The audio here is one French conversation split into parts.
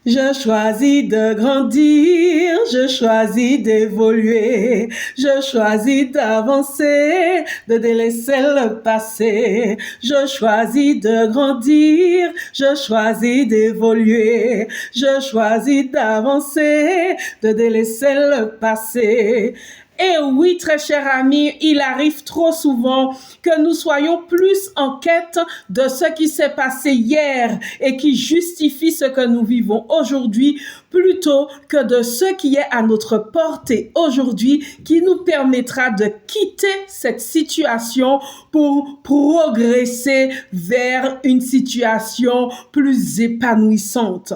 Je choisis de grandir, je choisis d'évoluer, je choisis d'avancer, de délaisser le passé. Je choisis de grandir, je choisis d'évoluer, je choisis d'avancer, de délaisser le passé. Et oui, très cher ami, il arrive trop souvent que nous soyons plus en quête de ce qui s'est passé hier et qui justifie ce que nous vivons aujourd'hui, plutôt que de ce qui est à notre portée aujourd'hui, qui nous permettra de quitter cette situation pour progresser vers une situation plus épanouissante.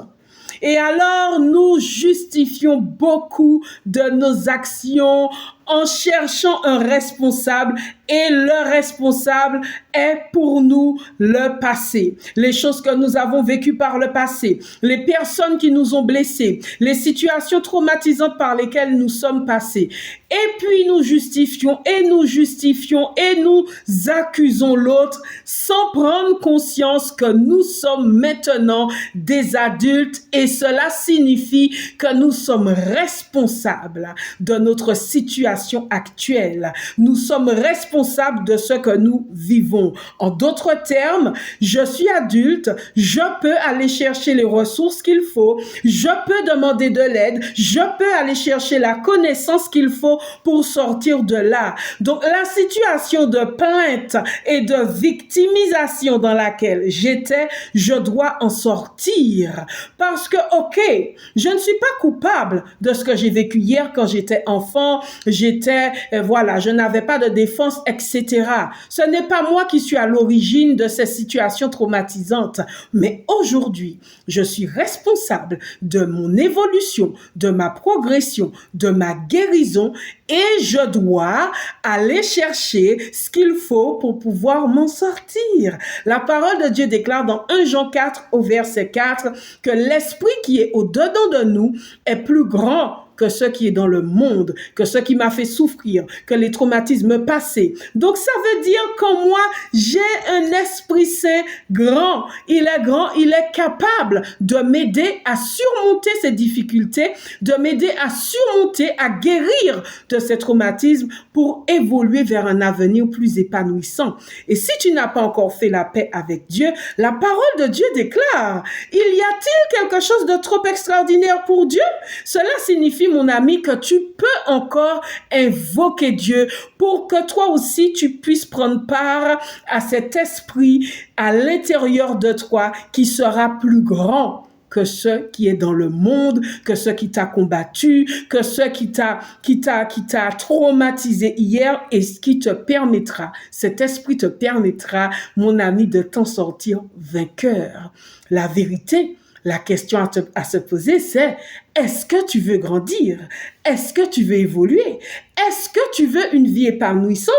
Et alors, nous justifions beaucoup de nos actions en cherchant un responsable, et le responsable est pour nous le passé. Les choses que nous avons vécues par le passé, les personnes qui nous ont blessés, les situations traumatisantes par lesquelles nous sommes passés. Et puis nous justifions et nous accusons l'autre sans prendre conscience que nous sommes maintenant des adultes, et cela signifie que nous sommes responsables de notre situation actuelle. Nous sommes responsables de ce que nous vivons. En d'autres termes, je suis adulte, je peux aller chercher les ressources qu'il faut, je peux demander de l'aide, je peux aller chercher la connaissance qu'il faut pour sortir de là. Donc, la situation de plainte et de victimisation dans laquelle j'étais, je dois en sortir. Parce que, ok, je ne suis pas coupable de ce que j'ai vécu hier quand j'étais enfant, je n'avais pas de défense, etc. Ce n'est pas moi qui suis à l'origine de ces situations traumatisantes. Mais aujourd'hui, je suis responsable de mon évolution, de ma progression, de ma guérison, et je dois aller chercher ce qu'il faut pour pouvoir m'en sortir. La parole de Dieu déclare dans 1 Jean 4 au verset 4 que l'esprit qui est au-dedans de nous est plus grand que ce qui est dans le monde, que ce qui m'a fait souffrir, que les traumatismes passés. Donc, ça veut dire qu'en moi, j'ai un esprit saint grand. Il est capable de m'aider à surmonter ces difficultés, de m'aider à surmonter, à guérir de ces traumatismes pour évoluer vers un avenir plus épanouissant. Et si tu n'as pas encore fait la paix avec Dieu, la parole de Dieu déclare, il y a-t-il quelque chose de trop extraordinaire pour Dieu? Cela signifie, mon ami, que tu peux encore invoquer Dieu pour que toi aussi tu puisses prendre part à cet esprit à l'intérieur de toi qui sera plus grand que ce qui est dans le monde, que ce qui t'a combattu, que ce qui t'a traumatisé hier, et ce qui te permettra, cet esprit te permettra, mon ami, de t'en sortir vainqueur. La vérité, la question à se poser, c'est: est-ce que tu veux grandir? Est-ce que tu veux évoluer? Est-ce que tu veux une vie épanouissante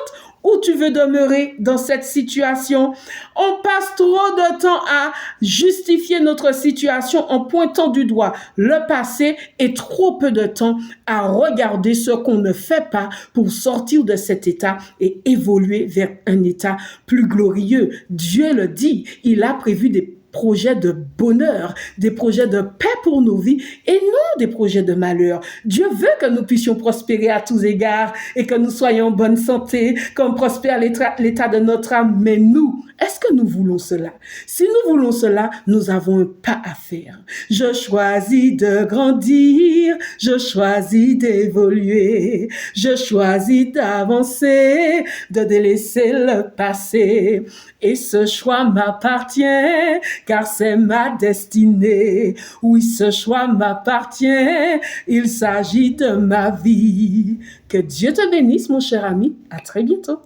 ou tu veux demeurer dans cette situation? On passe trop de temps à justifier notre situation en pointant du doigt le passé et trop peu de temps à regarder ce qu'on ne fait pas pour sortir de cet état et évoluer vers un état plus glorieux. Dieu le dit, il a prévu des projets de bonheur, des projets de paix pour nos vies et non des projets de malheur. Dieu veut que nous puissions prospérer à tous égards et que nous soyons en bonne santé, qu'on prospère l'état de notre âme. Mais nous, est-ce que nous voulons cela? Si nous voulons cela, nous avons un pas à faire. Je choisis de grandir, je choisis d'évoluer, je choisis d'avancer, de délaisser le passé. Et ce choix m'appartient, car c'est ma destinée. Oui, ce choix m'appartient, il s'agit de ma vie. Que Dieu te bénisse, mon cher ami. À très bientôt.